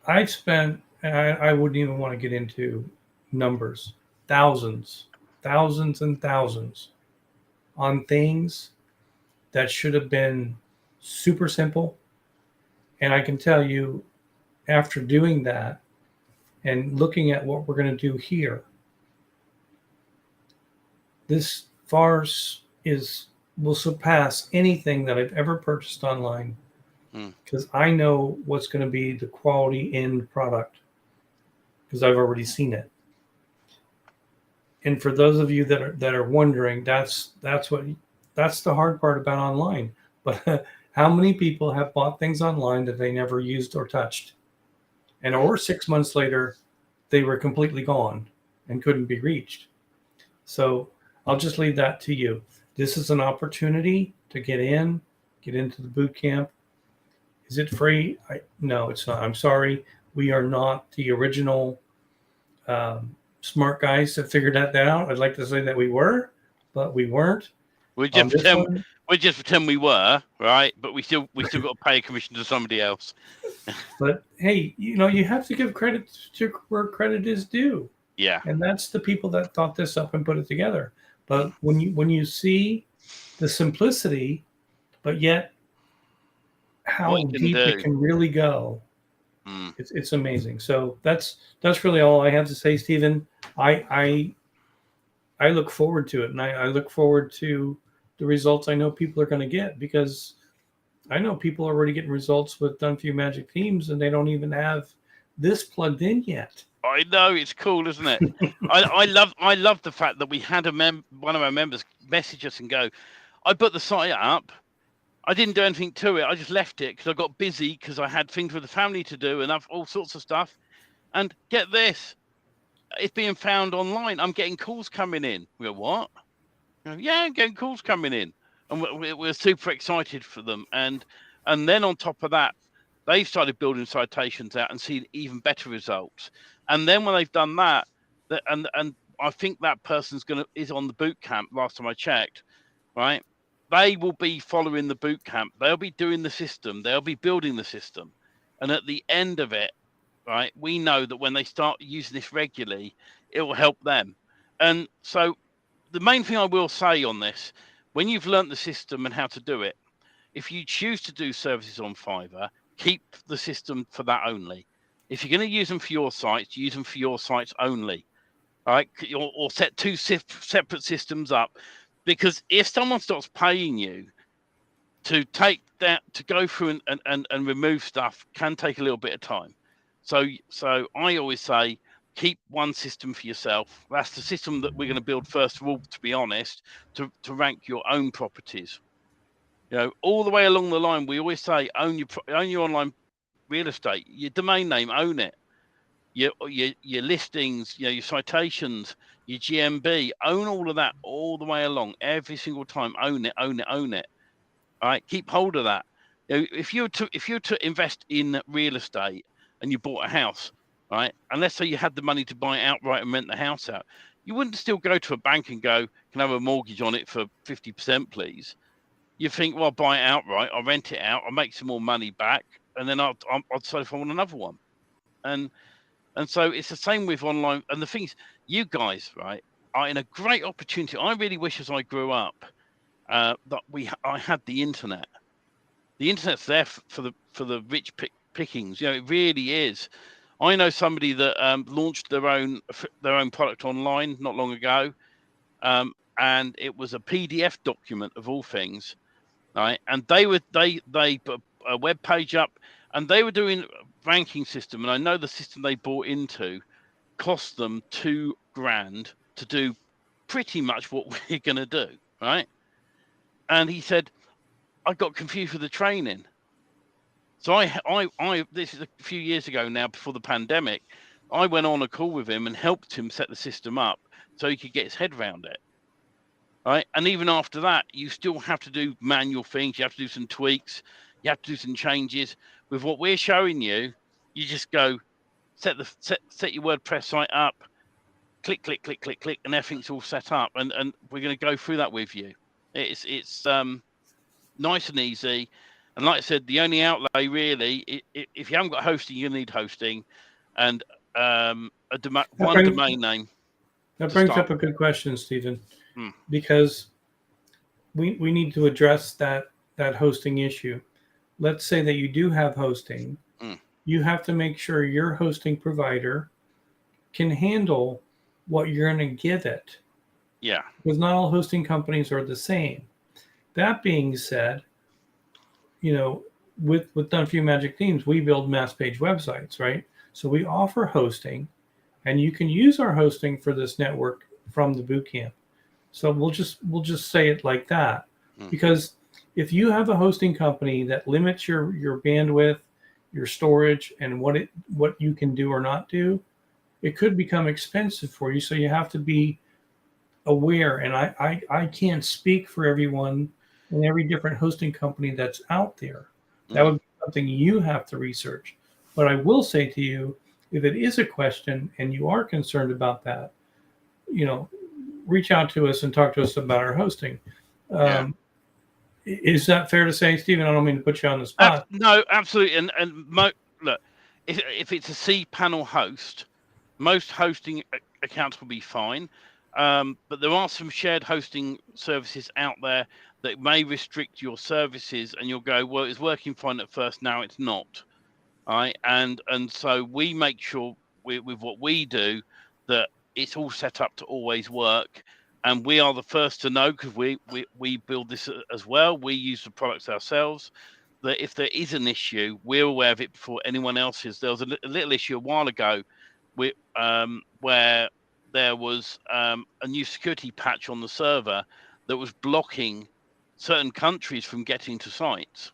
I've spent, and I wouldn't even want to get into numbers, thousands and thousands on things that should have been super simple. And I can tell you, after doing that and looking at what we're going to do here, this farce will surpass anything that I've ever purchased online, because I know what's going to be the quality end product, because I've already seen it. And for those of you that are wondering, that's the hard part about online. But how many people have bought things online that they never used or touched, or 6 months later they were completely gone and couldn't be reached? So I'll just leave that to you. This is an opportunity to get into the boot camp. Is it free? No, it's not. I'm sorry. We are not the original smart guys that figured that out. I'd like to say that we were, but we weren't. We On just this pretend one, we just pretend we were, right? But we still got to pay a commission to somebody else. but hey, you have to give credit to where credit is due. Yeah. And that's the people that thought this up and put it together. But when you see the simplicity, but yet how What it can deep it do. can really go, Mm. it's amazing. So that's really all I have to say, Stephen. I look forward to it, and I look forward to the results I know people are going to get, because I know people are already getting results with Done For You Magic Themes, and they don't even have this plugged in yet. I know, it's cool, isn't it? I love the fact that we had one of our members message us and go, I put the site up. I didn't do anything to it. I just left it because I got busy because I had things with the family to do and all sorts of stuff. And get this, it's being found online. I'm getting calls coming in. We go, what? Yeah, I'm getting calls coming in, and we're super excited for them. And then on top of that, they've started building citations out and seen even better results. And then when they've done that, and I think that person's is on the boot camp. Last time I checked, right? They will be following the boot camp. They'll be doing the system. They'll be building the system. And at the end of it, right, we know that when they start using this regularly, it will help them. And so the main thing I will say on this, when you've learnt the system and how to do it, if you choose to do services on Fiverr, keep the system for that only. If you're going to use them for your sites, use them for your sites only. All right, or set two separate systems up, because if someone starts paying you to take that, to go through and remove stuff, can take a little bit of time. So I always say, keep one system for yourself. That's the system that we're going to build first of all, to be honest, to rank your own properties. All the way along the line, we always say, own your online real estate, your domain name, own it. Your listings, your citations, your GMB, own all of that all the way along, every single time. Own it, own it, own it. All right, keep hold of that. If you were to invest in real estate and you bought a house, right, and let's say you had the money to buy it outright and rent the house out, you wouldn't still go to a bank and go, can I have a mortgage on it for 50%, please? You think, well, I'll buy it outright, I'll rent it out, I'll make some more money back, and then I'll decide if I want another one. And so it's the same with online. And the things, you guys, right, are in a great opportunity. I really wish, as I grew up, that I had the internet. The internet's there for the rich pickings. It really is. I know somebody that launched their own product online not long ago, and it was a PDF document of all things, right? And they put a web page up, and they were doing a ranking system. And I know the system they bought into cost them $2,000 to do pretty much what we're going to do, right? And he said, I got confused with the training. So I this is a few years ago now, before the pandemic, I went on a call with him and helped him set the system up so he could get his head around it. Right. And even after that, you still have to do manual things. You have to do some tweaks. You have to do some changes. With what we're showing you, you just go set your WordPress site up, click, click, click, click, click, and everything's all set up. And we're going to go through that with you. It's nice and easy. And like I said, the only outlay really, if you haven't got hosting, you need hosting, and one domain name. That brings up a good question, Stephen, because we need to address that hosting issue. Let's say that you do have hosting. You have to make sure your hosting provider can handle what you're going to give it. Yeah. Because not all hosting companies are the same. That being said, with Done For You Magic Themes, we build mass page websites, right? So we offer hosting, and you can use our hosting for this network from the bootcamp. So we'll just say it like that, because if you have a hosting company that limits your bandwidth, your storage, and what you can do or not do, it could become expensive for you. So you have to be aware. And I can't speak for everyone and every different hosting company that's out there. That would be something you have to research. But I will say to you, if it is a question and you are concerned about that, reach out to us and talk to us about our hosting. Is that fair to say, Stephen? I don't mean to put you on the spot. No, absolutely. Look, if it's a cPanel host, most hosting accounts will be fine. But there are some shared hosting services out there that may restrict your services, and you'll go, well, it's working fine at first, now it's not. All right, and so we make sure with what we do that it's all set up to always work, and we are the first to know because we build this as well. We use the products ourselves. That if there is an issue, we're aware of it before anyone else is. There was a little issue a while ago, where there was a new security patch on the server that was blocking certain countries from getting to sites.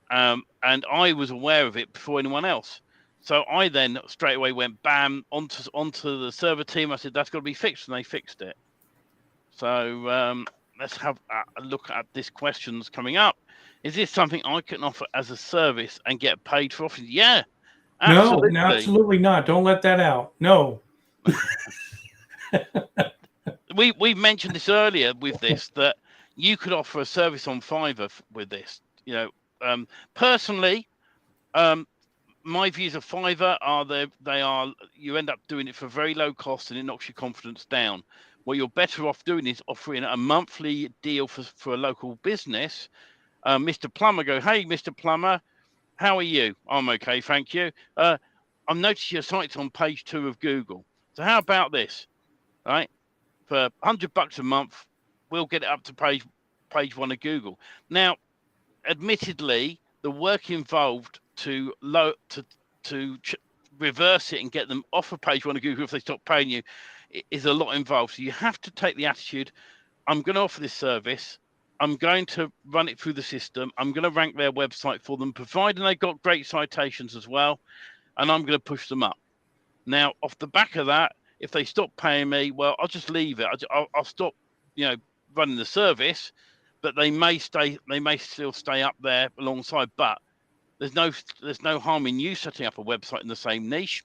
And I was aware of it before anyone else. So I then straight away went bam onto the server team. I said, that's got to be fixed, and they fixed it. So let's have a look at this questions coming up. Is this something I can offer as a service and get paid for? Yeah, absolutely. No, absolutely not. Don't let that out. No. We've mentioned this earlier with this, that you could offer a service on Fiverr with this. Personally, my views of Fiverr are you end up doing it for very low cost, and it knocks your confidence down. What you're better off doing is offering a monthly deal for a local business. Mr. Plumber hey, Mr. Plumber, how are you? I'm okay, thank you. I've noticed your site's on page 2 of Google. So how about this? All right, for $100 a month, we'll get it up to page 1 of Google. Now, admittedly, the work involved to reverse it and get them off of page 1 of Google if they stop paying you is a lot involved. So you have to take the attitude, I'm going to offer this service. I'm going to run it through the system. I'm going to rank their website for them, providing they've got great citations as well, and I'm going to push them up. Now, off the back of that, if they stop paying me, well, I'll just leave it. I'll stop, running the service, but they may still stay up there alongside. But there's no harm in you setting up a website in the same niche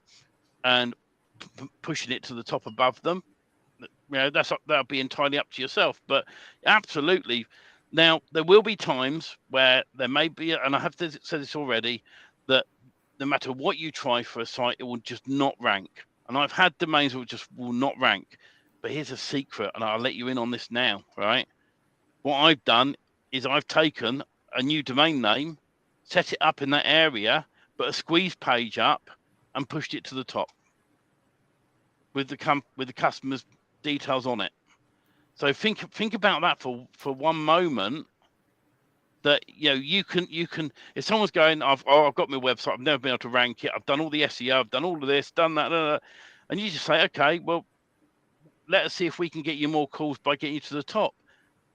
and pushing it to the top above them. That'll be entirely up to yourself. But absolutely, now there will be times where there may be, and I have said this already, that no matter what you try for a site, it will just not rank. And I've had domains that just will not rank. But here's a secret, and I'll let you in on this now, right? What I've done is I've taken a new domain name, set it up in that area, put a squeeze page up, and pushed it to the top with the customer's details on it. So think about that for one moment. That you can if someone's going, I've got my website, I've never been able to rank it, I've done all the SEO, I've done all of this, done that, and you just say, okay, well, let us see if we can get you more calls by getting you to the top.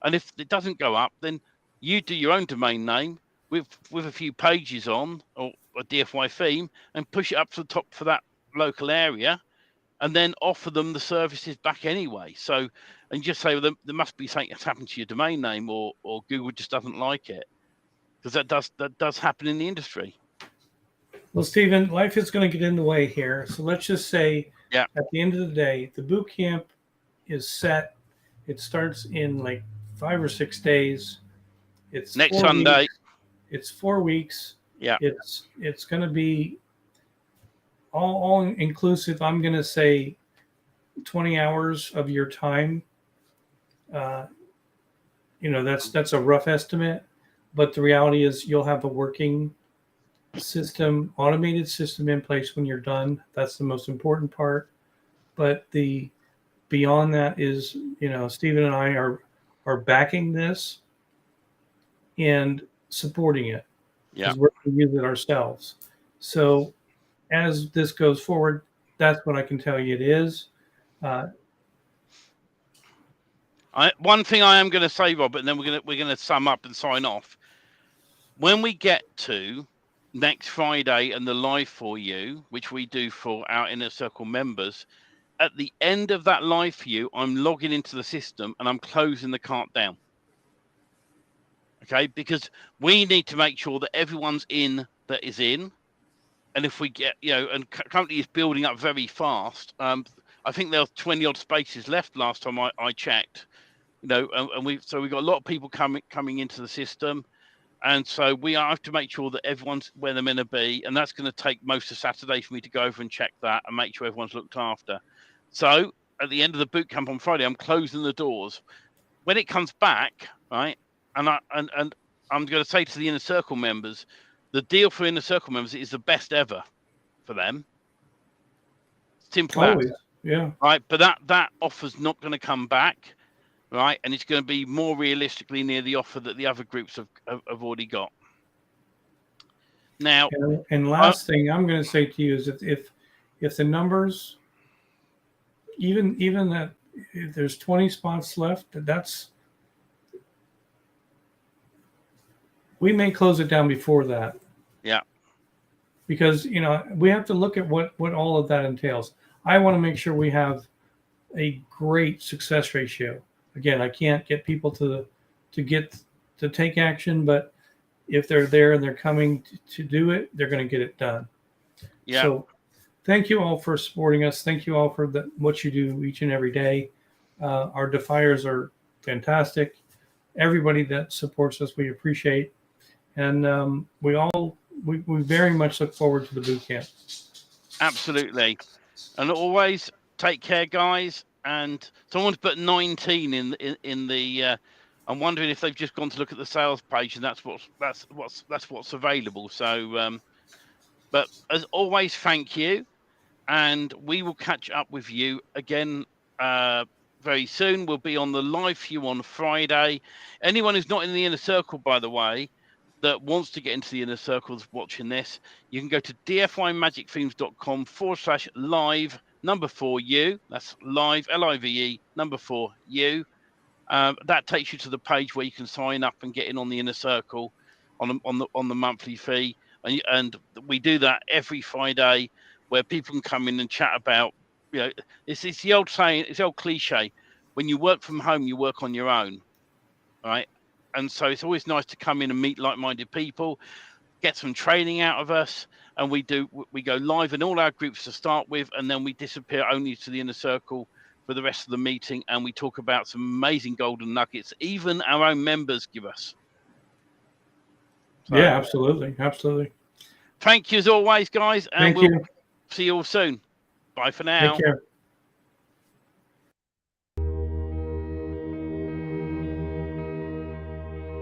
And if it doesn't go up, then you do your own domain name with a few pages on, or a DFY theme, and push it up to the top for that local area, and then offer them the services back anyway. So, and just say, well, there must be something that's happened to your domain name, or Google just doesn't like it, because that does happen in the industry. Well, Stephen, life is going to get in the way here. So let's just say, at the end of the day, the boot camp is set. It starts in like 5 or 6 days. It's next Sunday. It's 4 weeks. Yeah. It's going to be all inclusive. I'm going to say 20 hours of your time. That's a rough estimate, but the reality is you'll have a working system, automated system in place when you're done. That's the most important part. But beyond that is, Stephen and I are backing this and supporting it, because we're going to use it ourselves. So as this goes forward, that's what I can tell you it is. One thing I am going to say, Robert, and then we're going to sum up and sign off. When we get to next Friday and the live for you, which we do for our Inner Circle members, at the end of that live for you, I'm logging into the system and I'm closing the cart down. Okay, because we need to make sure that everyone's in that is in. And if we get, and currently it's building up very fast. I think there are 20 odd spaces left last time I checked. you know, and we've got a lot of people coming into the system. And so we have to make sure that everyone's where they're meant to be. And that's going to take most of Saturday for me to go over and check that and make sure everyone's looked after. So at the end of the boot camp on Friday, I'm closing the doors. When it comes back, right, and I'm going to say to the Inner Circle members, the deal for Inner Circle members is the best ever for them. Simple Always, as. yeah. Right, but that offer's not going to come back. Right, and it's going to be more realistically near the offer that the other groups have already got. Now, and last thing I'm going to say to you is that if the numbers, even that if there's 20 spots left, we may close it down before that. Yeah. Because we have to look at what all of that entails. I want to make sure we have a great success ratio. Again, I can't get people to take action, but if they're there and they're coming to do it, they're going to get it done. Yeah. So thank you all for supporting us. Thank you all for what you do each and every day. Our defiers are fantastic. Everybody that supports us, we appreciate. And we very much look forward to the boot camp. Absolutely. And always take care, guys. And someone's put 19 in the. I'm wondering if they've just gone to look at the sales page, and that's what's available. So, but as always, thank you, and we will catch up with you again very soon. We'll be on the live for you on Friday. Anyone who's not in the Inner Circle, by the way, that wants to get into the Inner Circles watching this, you can go to dfymagicthemes.com/live 4U. That's live, LIVE 4U. That takes you to the page where you can sign up and get in on the Inner Circle on the monthly fee. And we do that every Friday, where people can come in and chat about, it's the old saying, it's the old cliche: when you work from home, you work on your own, right? And so it's always nice to come in and meet like-minded people, get some training out of us, and we go live in all our groups to start with, and then we disappear only to the Inner Circle for the rest of the meeting, and we talk about some amazing golden nuggets even our own members give us. So, yeah, absolutely. Thank you as always, guys, and we'll see you all soon. Bye for now. Take care.